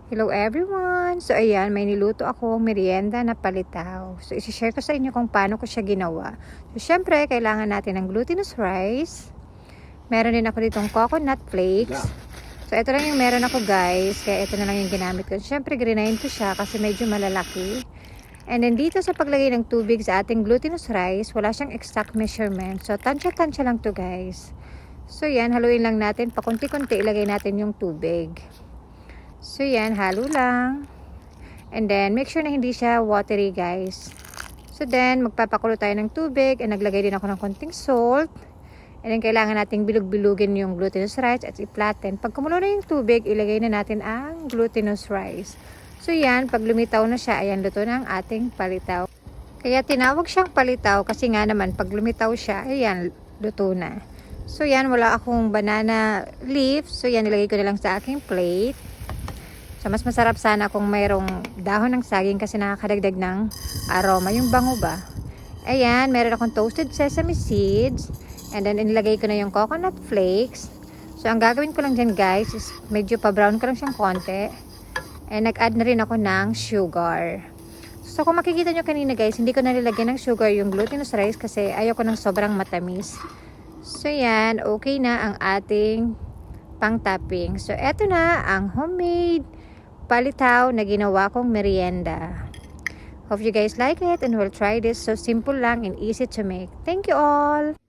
Hello everyone! So ayan, may niluto ako merienda na palitaw. So isi-share ko sa inyo kung paano ko siya ginawa. So syempre, kailangan natin ng glutinous rice. Meron din ako ditong coconut flakes. So ito lang yung meron ako guys, kaya ito na lang yung ginamit ko. Syempre, grinain ko siya kasi medyo malalaki. And then dito sa paglagay ng tubig sa ating glutinous rice, wala siyang exact measurement. So tansya-tansya lang to guys. So yan, haluin lang natin. Pakunti-kunti ilagay natin yung tubig. So yan, halo lang. And then make sure na hindi siya watery guys. So then magpapakulo tayo ng tubig. And naglagay din ako ng konting salt. And then kailangan nating bilog-bilugin yung glutinous rice at i-flatten. Pag kumulo na yung tubig, ilagay na natin ang glutinous rice. So yan, pag lumitaw na siya, ayan, luto na ang ating palitaw. Kaya tinawag siyang palitaw kasi nga naman pag lumitaw siya, ayan, luto na. So yan, wala akong banana leaf. So yan, nilagay ko na lang sa aking plate. So mas masarap sana kung mayroong dahon ng saging kasi nakakadagdag ng aroma, yung bango ba. Ayan, meron akong toasted sesame seeds. And then inilagay ko na yung coconut flakes. So ang gagawin ko lang dyan guys is medyo pa-brown ko lang siyang konti. And nag-add na rin ako ng sugar. So kung makikita nyo kanina guys, hindi ko na nilagyan ng sugar yung glutinous rice kasi ayoko ng sobrang matamis. So yan, okay na ang ating pang-topping. So eto na ang homemade palitaw na ginawa kong merienda. Hope you guys like it and will try this. So simple lang and easy to make. Thank you all!